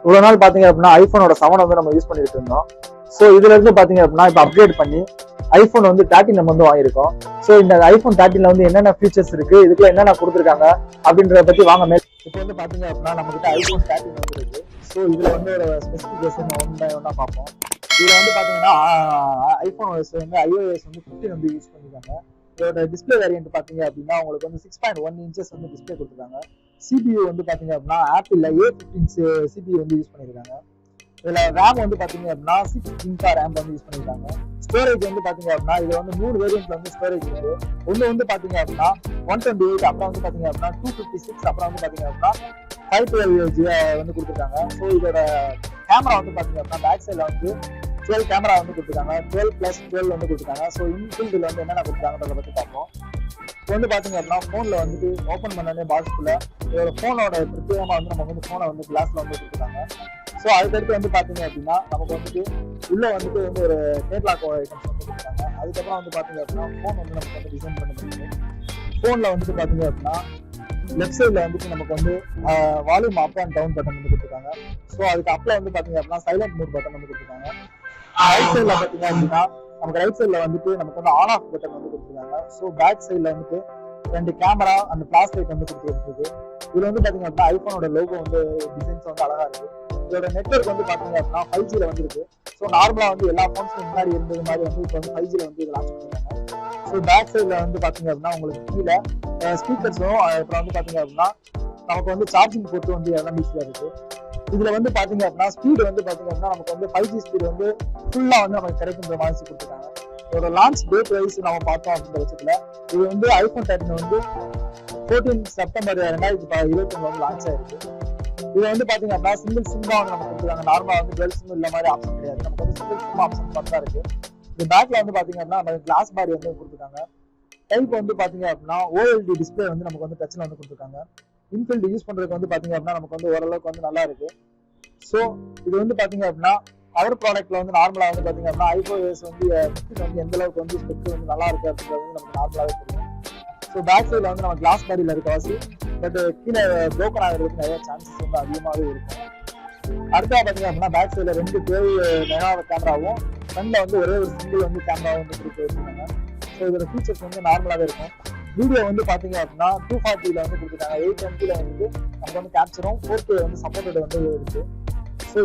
இவ்வளவு நாள் பாத்தீங்க அப்படின்னா ஐபோனோட 7 வந்து நம்ம யூஸ் பண்ணிட்டு இருந்தோம். ஸோ இதுல இருந்து பாத்தீங்க அப்படின்னா இப்போ அப்கிரேட் பண்ணி ஐபோன் வந்து 13 நம்ம வந்து வாங்கியிருக்கோம். ஸோ இந்த ஐபோன் 13ல வந்து என்னென்ன ஃபீச்சர்ஸ் இருக்கு, இதுக்குள்ள என்னென்ன கொடுத்துருக்காங்க அப்படின்றத பத்தி வாங்க மேல். இப்போ வந்து பாத்தீங்க அப்படின்னா நம்ம கிட்ட ஐபோன் 13 வந்து இருக்கு. ஸோ இதுல வந்து ஒரு ஸ்பெசிபிகேஷன் ஒன்னா பார்ப்போம். இதுல வந்து பாத்தீங்கன்னா ஐபோன் OS வந்து iOS வந்து 15 வந்து யூஸ் பண்ணிருக்காங்க. இதோட டிஸ்பிளே வேரியன்ட் பாத்தீங்க அப்படின்னா உங்களுக்கு வந்து 6.1 இன்ச்சஸ் வந்து டிஸ்பிளே கொடுத்துருக்காங்க. CPU வந்து பாத்தீங்க அப்படின்னா ஆப்பிள்ல A15 CPU வந்து யூஸ் பண்ணிருக்காங்க. இதுல ரேம் வந்து பாத்தீங்க அப்படின்னா 6 GB ரேம் வந்து யூஸ் பண்ணிருக்காங்க. ஸ்டோரேஜ் வந்து பாத்தீங்க அப்படின்னா இது வந்து 3 வேரியன்ட்ல வந்து ஸ்டோரேஜ் இருக்கு. ஒன்னு வந்து பாத்தீங்க அப்படின்னா 128, அப்புறம் வந்து பாத்தீங்க அப்படின்னா 256, அப்புறம் வந்து பாத்தீங்க அப்படின்னா 512 வந்து கொடுத்துருக்காங்க. ஸோ இதோட கேமரா வந்து பாத்தீங்க அப்படின்னா பேக் சைட்ல வந்து 12 கேமரா வந்து கொடுத்துருக்காங்க. 12+12 வந்து கொடுத்துருக்காங்க. ஸோ இன்பில்ட்ல வந்து என்னென்ன கொடுத்துருக்காங்கன்றத பத்தி பார்ப்போம். இப்போ வந்து பாத்தீங்க அப்படின்னா போன்ல வந்துட்டு ஓப்பன் பண்ணனே பாக்ஸ்குள்ள இதோட போனோட பிரத்யேகமா வந்து நம்ம வந்து போனை வந்து கிளாஸ்ல வந்து கொடுத்துருக்காங்க. ஸோ அதுக்கடுத்து வந்து பாத்தீங்க அப்படின்னா நமக்கு வந்துட்டு உள்ள வந்துட்டு வந்து ஒரு கேட்லாக் ஐட்டம்ஸ் வந்து கொடுத்துருக்காங்க. அதுக்கப்புறம் வந்து பாத்தீங்க அப்படின்னா போன் வந்து நமக்கு வந்து டிசைன் பண்ண முடியும். போன்ல வந்துட்டு பாத்தீங்க அப்படின்னா லெஃப்ட் சைட்ல வந்துட்டு நமக்கு வந்து volume up and down button வந்து கொடுத்துருக்காங்க. ஸோ அதுக்கு அப்ல வந்து பாத்தீங்க அப்படின்னா சைலண்ட் மோட் பட்டன் வந்து கொடுத்துருக்காங்க. ரைட் சைட்ல பாத்தீங்க அப்படின்னா நமக்கு ரைட் சைட்ல வந்துட்டு நமக்கு வந்து ஆன் ஆஃப் பட்டன் வந்து கொடுத்துருக்காங்க. ஸோ பேக் சைட்ல வந்துட்டு 2 கேமரா அந்த ஃபிளாஷ் லைட் வந்து கொடுத்துருக்கு. இதுல வந்து பாத்தீங்க அப்படின்னா ஐபோனோட லோகோ வந்து டிசைன்ஸ் வந்து அழகா இருக்கு. இதோட நெட்வொர்க் வந்து பாத்தீங்க அப்படின்னா 5G ல வந்து இருக்கு. ஸோ நார்மலா வந்து எல்லா போன்ஸ்க்கும் முன்னாடி இருந்தது மாதிரி வந்து இப்போ வந்து 5G ல வந்து இது லான்ச் பண்ணிருக்காங்க. ஸோ பேக் சைட்ல வந்து பாத்தீங்க அப்படின்னா உங்களுக்கு கீழே ஸ்பீக்கர்ஸும் அப்புறம் வந்து பாத்தீங்க அப்படின்னா நமக்கு வந்து சார்ஜிங் போர்ட் வந்து எல்லாம் ஈஸியா இருக்கு. இதுல வந்து பாத்தீங்க அப்படின்னா ஸ்பீடு வந்து பாத்தீங்க அப்படின்னா நமக்கு வந்து 5G ஸ்பீடு வந்து ஃபுல்லா வந்து நமக்கு கிடைக்கின்ற மாதிரி கொடுத்துருக்காங்க. இதோட லான்ச் டேட் வைஸ் நம்ம பார்த்தோம் அப்படின்ற பட்சத்துல இது வந்து ஐபோன் 13 வந்து 14 செப்டம்பர் 2021 வந்து லான்ச் ஆயிருக்கு. இது வந்து பாத்தீங்க அப்படின்னா சிங்கிள் சிம் தான் வந்து நமக்கு கொடுத்துருக்காங்க. நார்மலா வந்து டுவெல் சிம் இல்ல மாதிரி ஆப்ஷன் கிடையாது. நமக்கு வந்து சிங்கிள் சிம் ஆப்ஷன் மட்டும் தான் இருக்கு. இந்த பேக்ல வந்து பாத்தீங்க அப்படின்னா நமக்கு கிளாஸ் பாடி வந்து கொடுத்துருக்காங்க. டைப் வந்து பாத்தீங்க அப்படின்னா OLED டிஸ்பிளே வந்து நமக்கு வந்து டச்ல வந்து கொடுத்துருக்காங்க. இன்பில்ட் யூஸ் பண்றதுக்கு வந்து பாத்தீங்க அப்படின்னா நமக்கு வந்து ஓரளவுக்கு வந்து நல்லா இருக்கு. ஸோ இது வந்து பாத்தீங்க அப்படின்னா அவர் ப்ராடக்ட்ல வந்து நார்மலா வந்து பாத்தீங்க அப்படின்னா iOS வந்து 15 வந்து எந்த அளவுக்கு வந்து ஸ்பெக் வந்து நல்லா இருக்கு அப்படின்றது வந்து நமக்கு நார்மலாவே தெரியும். ஸோ பேக் சைட்ல வந்து நம்ம கிளாஸ் பாடியில இருக்க வாசி பட் கீழே ப்ரோக்கன் ஆகிறதுக்கு நிறைய சான்சஸ் வந்து அதிகமாகவே இருக்கும். அடுத்தா பாத்தீங்க அப்படின்னா பேக் சைட்ல 2 12 மெகா கேமராவும் ஃப்ரண்ட்ல வந்து ஒரே ஒரு சிங்கிள் வந்து கேமரா வந்து கொடுத்து வச்சிருக்காங்க. ஸோ இதோட ஃபீச்சர்ஸ் வந்து நார்மலாவே இருக்கும். வீடியோ வந்து பாத்தீங்க அப்படின்னா 240ல வந்து கொடுத்துருக்காங்க. 820ல வந்து நமக்கு வந்து கேப்சரும் 4K வந்து சப்போர்ட்டட் வந்து இருக்கு. ஸோ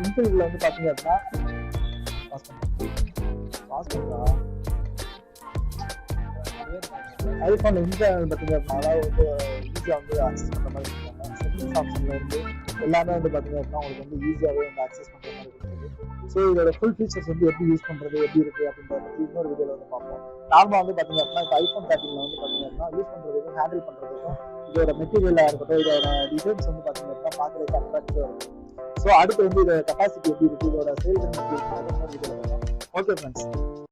இன்டர்வியூல வந்து பாத்தீங்க அப்படின்னா ஐபோன்ல இந்த பாத்தீங்க அப்படின்னா வந்து ஈஸியா வந்து ஆக்சஸ் பண்ற மாதிரி இருக்காங்க. செட்டிங்ஸ் ஆப்ஷன்ல இருந்து எல்லாமே வந்து பாத்தீங்க அப்படின்னா உங்களுக்கு வந்து ஈஸியாவே வந்து ஆக்சஸ் பண்ற மாதிரி இருக்கு. ஸோ இதோட ஃபுல் ஃபீச்சர்ஸ் வந்து எப்படி யூஸ் பண்றது, எப்படி இருக்கு அப்படின்றத பத்தி இன்னொரு வீடியோல வந்து பார்ப்போம். நார்மலா வந்து பாத்தீங்க அப்படின்னா இப்போ ஐபோன் 13ல வந்து பாத்தீங்க அப்படின்னா யூஸ் பண்றதுக்கும் ஹேண்டில் பண்றதுக்கும் இதோட மெட்டீரியலா இருக்கட்டும், இதோட டிசைன்ஸ் வந்து பாத்தீங்க அப்படின்னா பாக்குறதுக்கு அட்ராக்டிவா இருக்கும். ஸோ அடுத்து வந்து இதோட கெப்பாசிட்டி எப்படி இருக்கு, இதோட செயல்திறன் எப்படி இருக்கு, ஓகே ஃப்ரெண்ட்ஸ்.